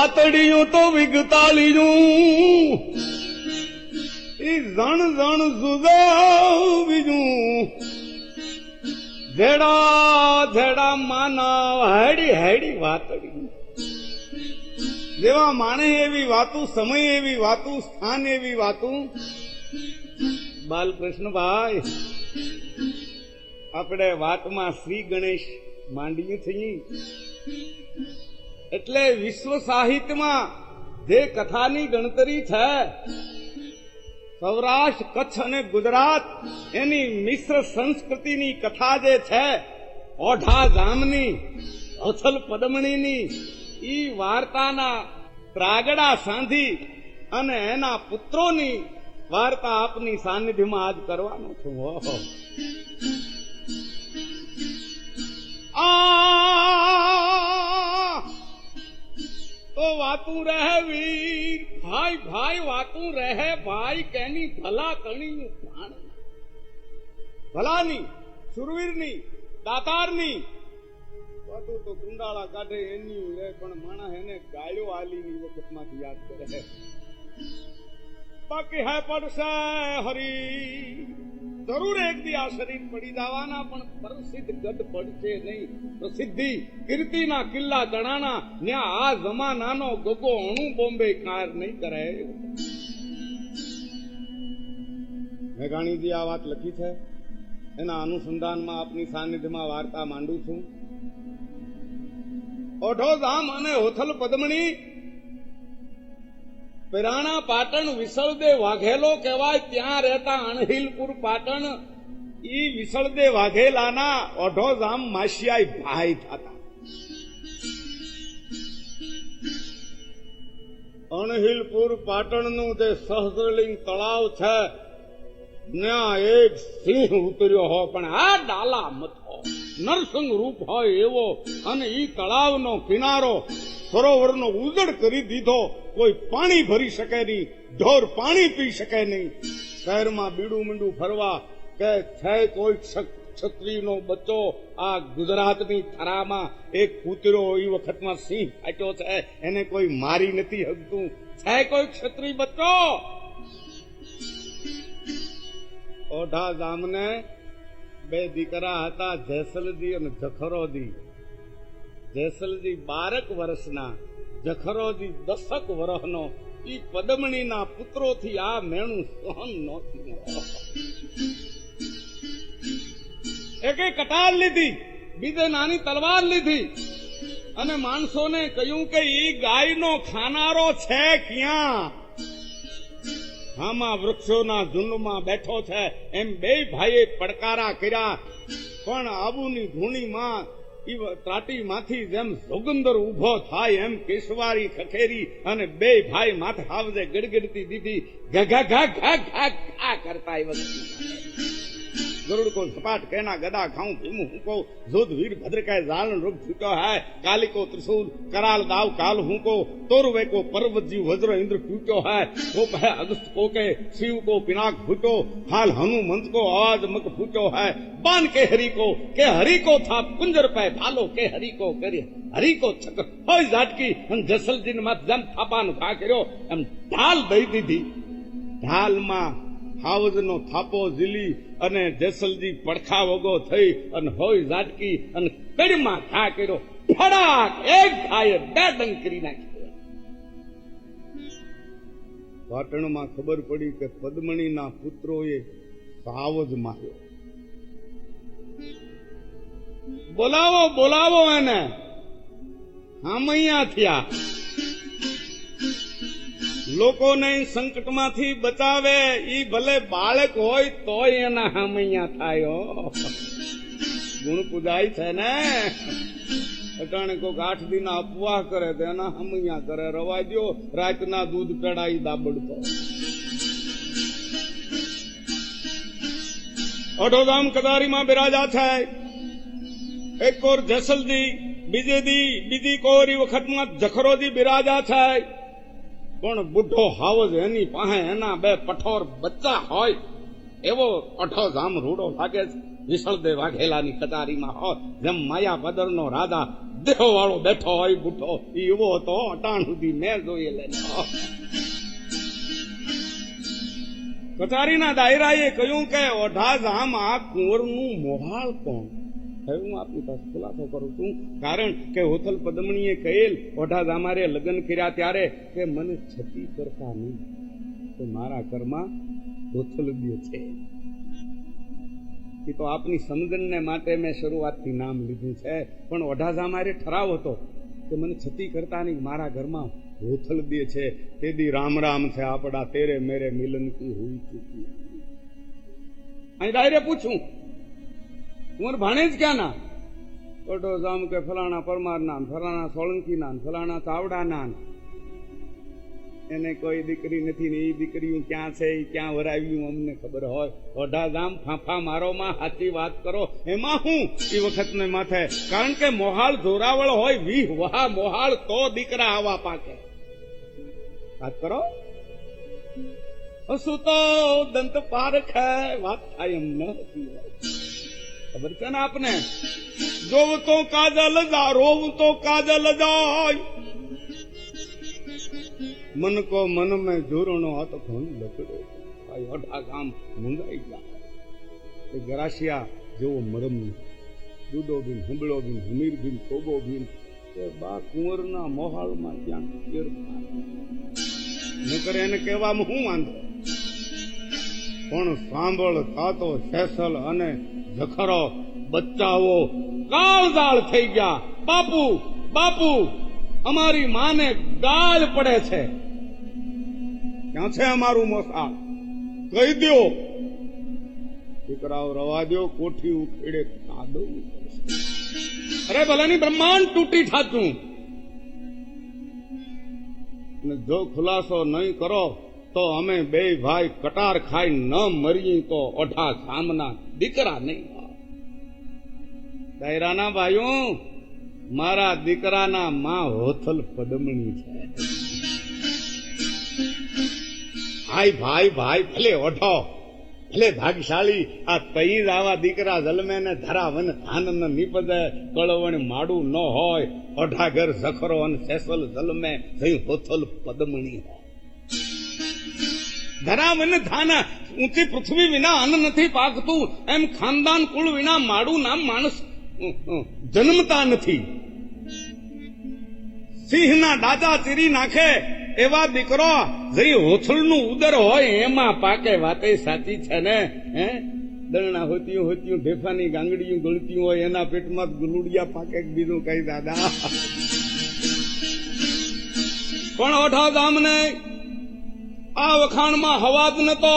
વાતડિયું તો વિગતાળીયું ઈ જણ જણ જુદા બીજું ધેડા ધેડા માનવ હેડી હેડી વાતડિયું જેવા માણે એવી વાતું સમય એવી વાતું સ્થાન એવી વાતું બાલકૃષ્ણભાઈ આપણે વાતમાં શ્રી ગણેશ માંડીએ છીએ એટલે વિશ્વ સાહિત્યમાં જે કથાની ગણતરી છે સૌરાષ્ટ્ર કચ્છ અને ગુજરાત એની મિશ્ર સંસ્કૃતિની કથા જે છે ઓઢા ગામની ઓથલ પદમણીની ઈ વાર્તાના ત્રાગડા સાંધી અને એના પુત્રોની વાર્તા આપની સાનિધ્યમાં આજ કરવાનો છું. ઓહો તો વાતું રહે વીર ભાઈ ભાઈ વાતું રહે ભાઈ કેની ભલા કણી ભાણ ભલાની સુરવીરની દાતારની વાતું તો કુંડાળા કાઢે એની રે પણ માણા એને ગાળ્યો આલીની વખતમાંથી યાદ કરે બાકી હે પડશે હરી જરૂર એક દી આ શરીર પડી જવાના પણ પ્રસિદ્ધ ગઢ પડશે નહીં. પ્રસિદ્ધિ કીર્તિના કિલ્લા ગણાના ન્યા આ જમાનાનો ગગો અણુ બોમ્બે કાર નહીં કરે. મેઘાણીજી આ વાત લખી છે એના અનુસંધાનમાં આપની સાનિધ્યમાં વાર્તા માંડું છું. ઓઢો ધામ અને હોથલ પદ્મણી પિરાણા પાટણ વિસળદે વાઘેલો કહેવાય ત્યાં રહેતા અણહિલપુર પાટણ ઈ વિસળદે વાઘેલાના ઓઢો ધામ માસિયાઈ ભાઈ થતા. અણહિલપુર પાટણનું જે સહસ્રલિંગ તળાવ છે ત્યાં એક સિંહ ઉતર્યો હોય પણ આ ડાલા મત હોય નરસિંહ રૂપ હોય એવો અને ઈ તળાવનો કિનારો સરોવરનો ઉજળ કરી દીધો. કોઈ પાણી ભરી શકે નહીં, ઢોર પાણી પી શકે નહીં. શહેરમાં બીડું મીંડું ફરવા કે છે કોઈ ક્ષત્રિયનો બચ્ચો આ ગુજરાતની થરામાં એક કૂતરો એ વખતમાં સિંહ ફાટ્યો છે એને કોઈ મારી નથી હકતું. છે કોઈ ક્ષત્રિય બચ્ચો? ઓઢા ગામને બે દીકરા હતા જેસલજી અને જખરોજી. જેસલજી 12 વર્ષના, જખરોજી 10 વર્ષનો. ઈ પદમણીના પુત્રોથી આ મેણું સહન નહોતું. એકે કટાર લીધી, બીજે નાની તલવાર લીધી અને માણસોને કહ્યું કે ઈ ગાયનો ખાનારો છે ક્યાં? આમાં વૃક્ષોના ઝુંડમાં બેઠો છે એમ બે ભાઈએ પડકારા કર્યા પણ આબુની ધૂણીમાં ત્રાટીમાંથી જેમ જોગંદર ઉભો થાય એમ કેસવારી ખખેરી અને બે ભાઈ માથે હાવજે ગડગડતી દીધી ઘા ઘા ઘા ઘા ઘા કરતા गरुड़ को सपाट कहना गदा खाऊं भीमू हुको जोध वीर भद्रकाय जालन रुग छूटो है काली को त्रिशूल कराल दाव काल हुको तोरवे को पर्वत जीव वज्र इंद्र टूटो है वो है अगस्त को के शिव को पिनाक फूटो हाल हनुमंत को आवाज मक फूटो है बान के हरि को था कुंजर पे भालो के हरि को करे हरि को छक होय जाटकी हम जसल दिन मत जम थापान खा कर्यो एम ढाल दई दीधी ढाल में हावजनो थापो झीली અને જેસલજી પડખા વગો થઈ અને હોય ઝાટકી અને કડીમાં ઘા કર્યો ફડાક એક ઘાયે બે ડંગ કરી નાખ્યો. પાટણમાં ખબર પડી કે પદ્મણીના પુત્રોએ સાવજ માર્યો. બોલાવો બોલાવો એને. હામૈયા થયા. લોકોને સંકટમાંથી બચાવે ઈ ભલે બાળક હોય તોય એના હામૈયા થાય. ગુણ પૂજાય છે ને અટાણે કોઈક 8 દિન અપવાહ કરે તો એના હામૈયા કરે. રવા દો રાતના દૂધ પેડાઈ દાબડતો. અઢોધામ કદારીમાં બિરાજા છે. એક કોર જેસલજી બીજી કોરી વખતમાં જખરોજી બિરાજા છે. પણ બુઢો હાવજ એની પાસે એના 2 પઠોર બચ્ચા હોય એવો અઠોધામ રૂડો લાગે છે. વિસળદે વાઘેલાની કચારીમાં હોય જેમ માયાપદરનો રાજા દેહો વાળો બેઠો હોય બુઠો એવો હતો અટાણ સુધી મેં જોઈએ લેતો. કચારીના દાયરાએ કહ્યું કે ઓઢા ધામ આ કુંવરનું મોહાળ કોણ? હવે હું આપની પાસે ખુલાસો કરું છું. કારણ કે હોથલ પદમણીએ કહેલ ઓઢા ધામારે લગ્ન કર્યા ત્યારે કે મને છતી કરતા નહીં તો મારા ઘરમાં હોથલ દે છે. એ તો આપની સમજણને માટે મેં શરૂઆતથી નામ લીધું છે. પણ ઓઢા ધામારે ઠરાવ હતો કે મને છતી કરતા નહીં મારા ઘરમાં હોથલ દે છે. તે દી રામ રામ છે આપડા તેરે મેરે મિલન કી હુઈ ચૂકી. અહીં ડાયરે પૂછું તમારે ભાણેજ ક્યાં ના? ઓઢો જામ કે ફલાણા પરમાર ના, ફલાણા સોલંકી ના, ફલાણા ચાવડા ના. એને કોઈ દીકરી નથી ને એ દીકરીઓ ક્યાં છે એ ક્યાં વરાવ્યું અમને ખબર હોય. ઓઢા જામ ફાંફા મારો માં સાચી વાત કરો એમાં હું એ વખત ને માથે. કારણ કે મોહાળ જોરાવળ હોય વીહ વહા મોહાળ તો દીકરા આવા પાકે. વાત કરો હસું તો દંત પારખ વાત થાય એમ ન હતી. ખબર છે ને આપને? જોવ તો કાજલ જા રોવ તો કાજલ જાય. મન કો મન મેં જોરણો હાથ ઘણ લકડો. ઓઢા ગામ મુંદાઈ ગયા. એ ગરાસિયા જેવો મરમ દૂધો બિન હંબળો બિન હમીર બિન કોબો બિન બા કુંવરના મોહાળમાં ક્યાં નકર એને કહેવામાં હું વાંધો. પણ સાંભળ થાતો ફેસલ અને જખરો બચ્ચાઓ કાળદાળ થઈ ગયા. બાપુ બાપુ અમારી માને ગાળ પડે છે. ક્યાં છે અમારું મોસાળ? કહી દો. દીકરાઓ રવા દો, કોઠી ઉખેડે કાદો. અરે ભલાની બ્રહ્માંડ તૂટી થાતું. જો ખુલાસો નહીં કરો તો અમે બે ભાઈ કટાર ખાઈ ન મરી તો ઓઢા સામના દીકરા નહીં. દાયરાના ભાઈઓ મારા દીકરાના માં હોથલ પદમણી છે. ભાઈ ભાઈ ભાઈ ભલે ઓઢો ભલે ભાગશાળી આ તઈ જ આવા દીકરા જલમે ને ધરાવન ધાન ન નીપજે કળવણ માડું ન હોય. ઓઢા ઘર ઝખરો અને સેસલ જલમે જઈ હોથલ પદમણી હોય. ધરાવન ધાન ઊંચી પૃથ્વી વિના અન્ન નથી પાકતું એમ ખાનદાન કુળ વિના માડું નામ માણસ જન્મતા નથી. સિંહના ડાચા ચીરી નાખે એવા દીકરો જઈ હોથલનું ઉદર હોય એમાં પાકે. વાતે સાચી છે ને? હે દરણા હોતી હોતી ઢેફાની ગાંગડીયું ગળતી હોય એના પેટમાં ગુલુડિયા પાકે બીજું કઈ દાદા. પણ ઓઢા ગામને આ વખાણમાં હવા જ નતો.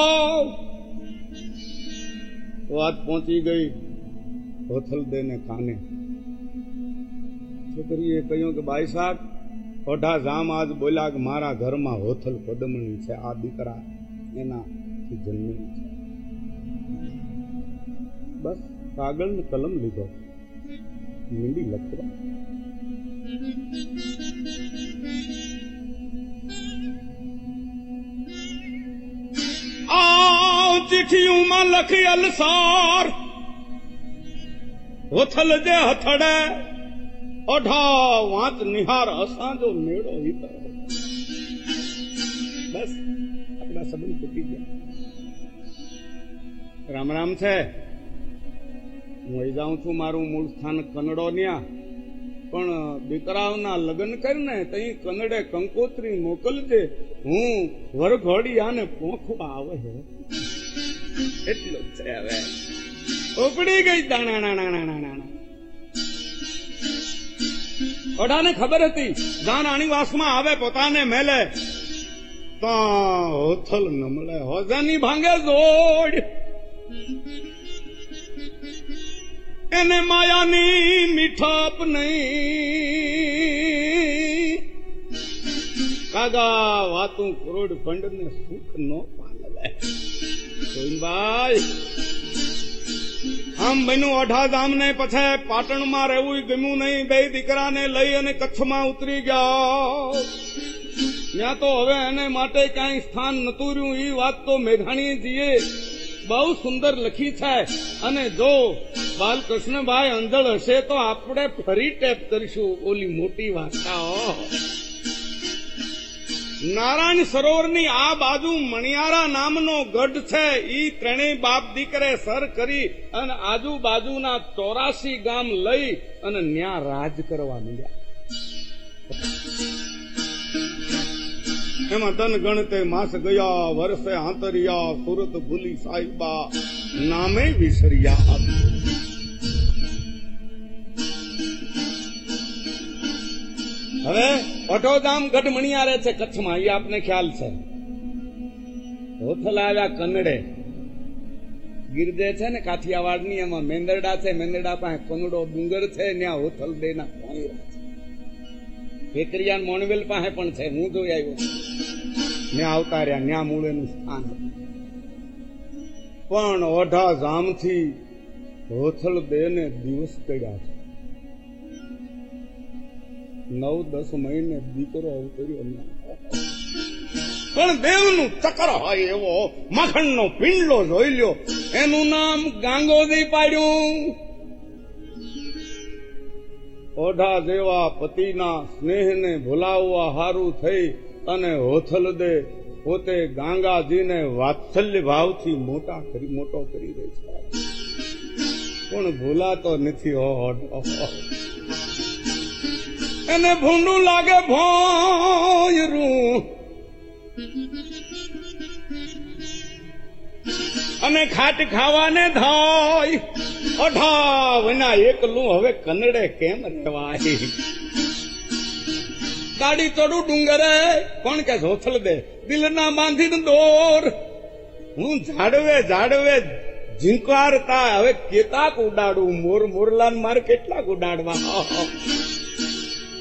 વાત પહોંચી ગઈ હોથલ દેને કાને. છોકરીએ કહ્યું કે ભાઈ સાહેબ ઓઢા જામ આજ બોલ્યા કે મારા ઘરમાં હોથલ પદમણી છે. આ દીકરા એનાથી જન્મેલી છે. બસ કાગળ ને કલમ લીધો, મીંડી લખવા. આ ચિઠ્ઠીઓમાં લખી અલસાર હોથલ જે હથડે ઓઢા વાંચ નિહાર અસાંજો મેળો હિતર. બસ આપણા સંબંધ તૂટી ગયા. રામ રામ છે. હું અહીં જાઉં છું મારું મૂળ સ્થાન કનડો ન્યા. પણ દીકરાઓના લગ્ન કરીને તઈ કનડે કંકોત્રી મોકલજે. હું વરઘોડિયાને પોખવા આવે એટલું જ છે. હવે ઉપડી ગઈ દાણા. ઓઢાને ખબર હતી જાન આણીવાસમાં આવે પોતાને મેલે તો હોથલ ન મળે. હોજાની ભાંગે જોડ એને માયાની મીઠાપ નહીં. કાગા વાતું કરોડ ફંડ ને સુખ નો પાલવે. ભાઈ આમ બન્યું ઓઢા ગામ ને પછી પાટણમાં રહેવું ગમ્યું નહીં. બે દીકરાને લઈ અને કચ્છમાં ઉતરી ગયા. ત્યાં તો હવે એને માટે ક્યાંય સ્થાન નતું રહ્યું. એ વાત તો મેઘાણીજીએ બહુ સુંદર લખી છે. અને જો બાલકૃષ્ણભાઈ અંધળ હશે તો આપણે ફરી ટેપ કરીશું ઓલી મોટી વાર્તાઓ. નારાયણ સરોવરની આ બાજુ મણિયારા નામનો ગઢ છે. ઈ ત્રણેય બાપ દીકરે સર કરી અને આજુબાજુના 84 ગામ લઈ અને ન્યા રાજ કરવા માંડ્યા. એમાં ધન ગણતે માસ ગયા, વર્ષે આંતરિયા, સુરત ભૂલી સાહિબા, નામે વિસર્યા. હવે અઠોધામ ગઢ મણિયારે છે કચ્છમાં, એ આપને ખ્યાલ છે. હોથલ આવ્યા કનડે. ગીરદે છે ને કાઠિયાવાડની, એમાં મેંદરડા છે. મેંદરડા પાસે કનડો ડુંગર છે, ત્યાં હોથલ દેના પાણી છે. વેકરિયા મોણવેલ પાસે પણ છે, હું જોઈ આવ્યો. ત્યાં આવતા રહ્યા, ત્યાં મૂળેનું સ્થાન. પણ ઓઢા જામથી હોથલ દેને દિવસ કર્યા છે. 9-10 મહિને દીકરો અવતર્યો. પણ દેવનું ચક્ર હોય એવો માખણનો પિંડલો જોઈ લ્યો. એનું નામ ગાંગોદી પાડ્યું. ઓઢા જેવા પતિના સ્નેહને ભૂલાવવા હારું થઈ અને હોથલ દે પોતે ગાંગાજીને વાત્સલ્ય ભાવથી મોટો કરી દે છે. પણ ભૂલાતો નથી. એને ભૂંડું લાગે ભોયરું અને ખાટ ખાવાને થાય. અઢાવના એકલું હવે કનડે કેમ રહેવાય? ગાડી ચડું ડુંગરે, કોણ કે હોથલ દે દિલના બાંધીને દોર. હું ઝાડવે ઝીંકારતા હવે કેટલાક ઉડાડું. મોરલાન મારે કેટલાક ઉડાડવા.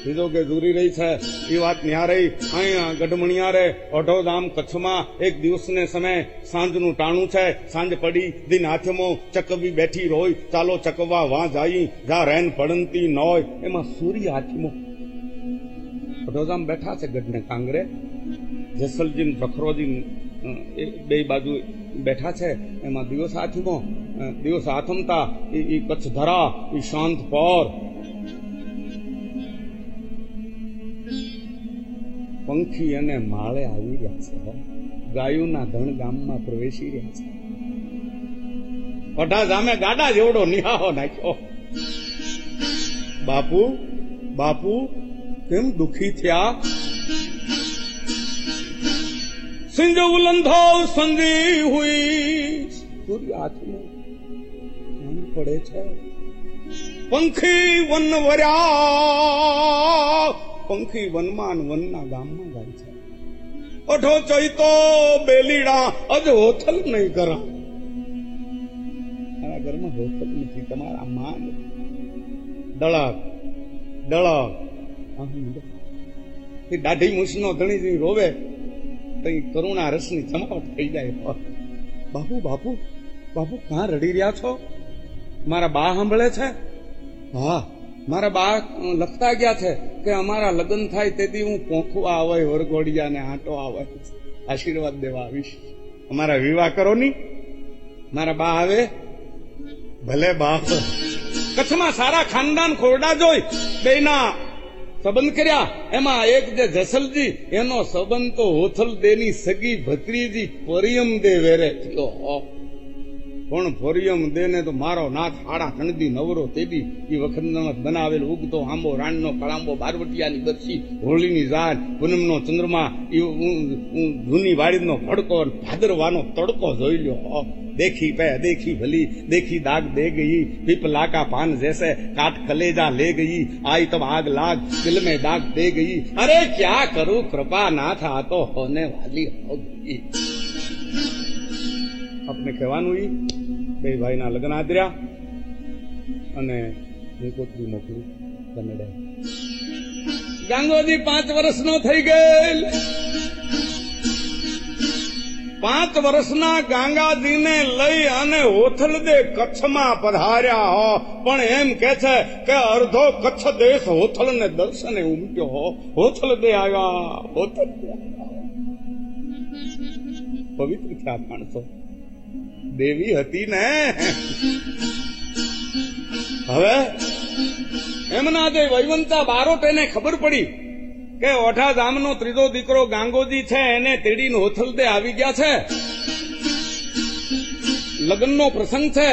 બીજો કે દૂરી રહી છે એ વાત ન્યા રહી. અહીંયા ગઢમણિયારે અઢોધામ કચ્છમાં એક દિવસને સમય સાંજનું ટાણું છે. સાંજ પડી દિન હાથમાં ચકવી બેઠી રોય. ચાલો ચકવા વાં જાય જા રેન પડંતી નોય. એમાં સૂર્ય હાથમાં અઢોધામ બેઠા છે ગઢને કાંગરે. જેસલજી પ્રખરોજી બે બાજુ બેઠા છે. એમાં દિવસ હાથમતા એ કચ્છ ધરા એ શાંત પર પંખી અને માળે આવી રહ્યા છે. ગાયોના ધણ ગામમાં પ્રવેશી રહ્યા છે. અઢા જામે ગાડા જેવડો નિહાળો નાખ્યો. બાપુ કેમ દુખી થયા? સિંજ ઉલંધો સંધી હુઈ. સૂર્ય હાથમાં પડે છે. પંખી વન વર્યા. પંખી વનમાં વનના ગામમાં જાય છે. અઢો ચૈતો બેલીડા અજ હોથલ નહીં કરા. મારા ઘરમાં હોથલ નથી. તમારા માન દળક દાઢી મૂછનો ધણી રોવે તો કરુણા રસની જમાવટ થઈ જાય. બાપુ ક્યાં રડી રહ્યા છો? મારા બા સાંભળે છે? હા, મારા બા લખતા ગયા છે કે અમારા લગ્ન થાય તેથી હું પોંખવા આવે વરઘોડિયાને આંટો આવે આશીર્વાદ દેવા આવીશ. અમારા વિવાહ કરો ની. મારા બા આવે. ભલે બાપ. કચ્છમાં સારા ખાનદાન ખોરડા જોઈ બેના સંબંધ કર્યા. એમાં એક જે જસલજી એનો સંબંધ તો હોથલ દેની સગી ભત્રીજી પરિયમ દે વેરે થયો. પણ ફોરિયમ દેને તો મારો નાથ હાડા ખણદી નવરો તેદી એ વખત બનાવેલ ઉગતો આંબો રાણનો કળાંબો બારવટિયાની બરસી હોળીની ઝાડ પૂનમનો ચંદ્રમા જૂની વાડીનો ભડકો ભાદરવાનો તડકો જોઈ લ્યો. देखी पे देखी भली देखी दाग दे गई पिपला का पान जैसे काट कलेजा ले गई आई तब आग लाग दिल में दाग दे गई अरे क्या करूं कृपा ना था तो होने वाली हो गई. આપણે કહેવાનું બે ભાઈના લગ્ન આદર્યા અને નિકોત્રી મોકલી કનડે. ગાંગોજી 5 વર્ષનો થઈ ગયેલ. 5 વર્ષના ગાંગાજીને લઈ અને હોથલદે કચ્છમાં પધાર્યા હો. પણ એમ કે છે કે અડધો કચ્છ દેશ હોથલને દર્શને ઉમટ્યો હો. હોથલદે આવ્યા, હોથલદે આવ્યા. પવિત્ર થયા માણસો. દેવી હતી ને. હવે એમના જે વૈવંતા બારોટ એને ખબર પડી કે ઓઠા ગામનો ત્રીજો દીકરો ગાંગોજી છે એને તેડીને હોથલદે આવી ગયા છે, લગ્નનો પ્રસંગ છે,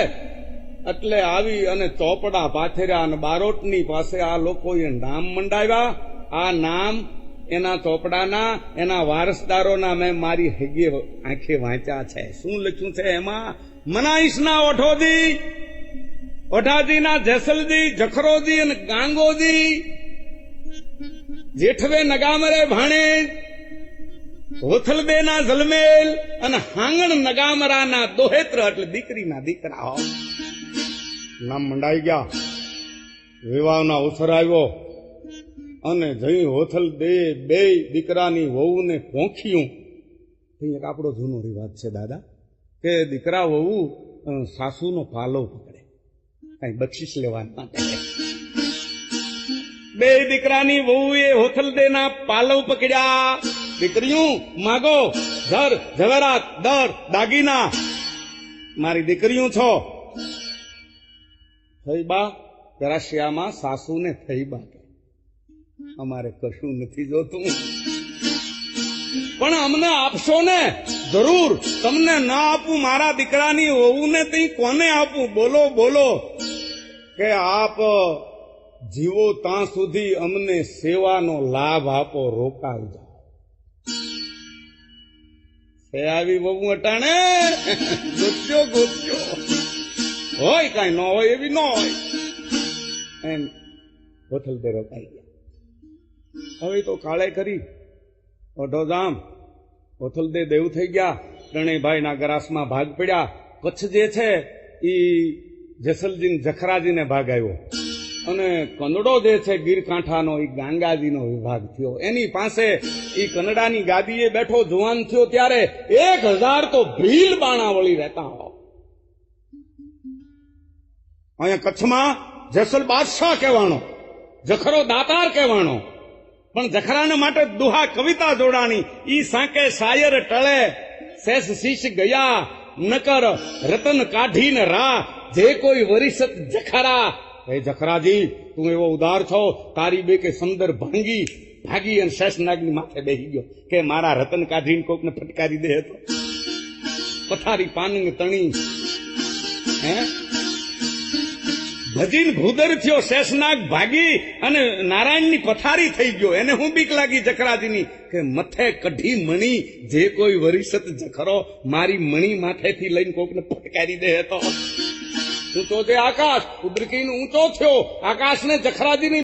એટલે આવી અને ચોપડા પાથર્યા અને બારોટની પાસે આ લોકોએ નામ મંડાવ્યા. આ નામ એના ચોપડાના એના વારસદારોના મેં મારી હગી આંખે વાંચ્યા છે. શું લખ્યું છે એમાં? મનાઈશના ઓઠોજી, ઓઠાજીના જેસલજી, જખરોજી અને ગાંગોજી, જેઠવે નગામરે ભાણેજ, હોથલબેના જલમેલ અને હાંગણ નગામરાના દોહેત્ર એટલે દીકરીના દીકરા નામ મંડાઈ ગયા. વિવાહનો અવસર આવ્યો અને જઈ હોથલદે બે દીકરાની વહુને પોંખ્યું. એક આપણો જૂનો રિવાજ છે દાદા કે દીકરા વહુ સાસુનો પાલવ પકડે કઈ બક્ષિસ લેવા માટે. બે દીકરાની વહુએ હોથલદેના પાલવ પકડ્યા. દીકરીઓ માગો, ઘર ઝવેરાત દર દાગીના, મારી દીકરીઓ છો. થઈબા ગરાશિયામાં સાસુને થઈબા કે અમારે કશું નથી જોતું, પણ અમને આપશો ને? જરૂર, તમને ના આપું મારા દીકરાની વહુને તઈ કોને આપું? બોલો બોલો. કે આપ જીવો ત્યાં સુધી અમને સેવાનો લાભ આપો, રોકાવજો. છે આવી વહુ અટાણે ગોત્યો ગોત્યો હોય કઈ ન હોય એવી ન હોય એમ હોથલદે રોકાઈ ગયા. હવે તો કાળે કરી ઓઢો જામ હોથલદે દેવ થઈ ગયા. ત્રણેય ભાઈના ગરાસમાં ભાગ પડ્યા. કચ્છ જે છે એ જેસલજી જખરાજીને ભાગ આવ્યો અને કનડો જે છે ગીરકાંઠાનો એ ગાંગાજીનો વિભાગ થયો. એની પાસે એ કનડાની ગાદીએ બેઠો જુવાન થયો ત્યારે 1000 તો ભીલ બાણા વળી રહેતા હો. અહીંયા કચ્છમાં જેસલ બાદશાહ કહેવાનો, જખરો દાતાર કહેવાનો, પણ જખરાને માટે દુહા કવિતા જોડાણી. ઈ સાંકે શાયર ટળે શેષ શીશ ગયા, નકર રતન કાઢીને રા, જે કોઈ વરિષત જખરા. હે જખરાજી, તું એવો ઉદાર છો, તારી બે કે સમદર ભાગી અને શેષનાગની માથે બેસી ગયો કે મારા રતન કાઢીને કોકને ફટકારી દે તો પથારી પાનંગ તણી. હે ભજીન ભૂદર થયો, શેષનાગ ભાગી અને નારાયણની પથારી થઈ ગયો. એને હું બીક લાગી જખરાજીની કે મથે કઢી મણી, જે કોઈ વરિષત જખરો મારી મણી માથેથી લઈને કોકને ફટકારી દે તો. ઊંચો જે આકાશ ઉદ્રકીનો ઊંચો થયો, આકાશને જખરાજીની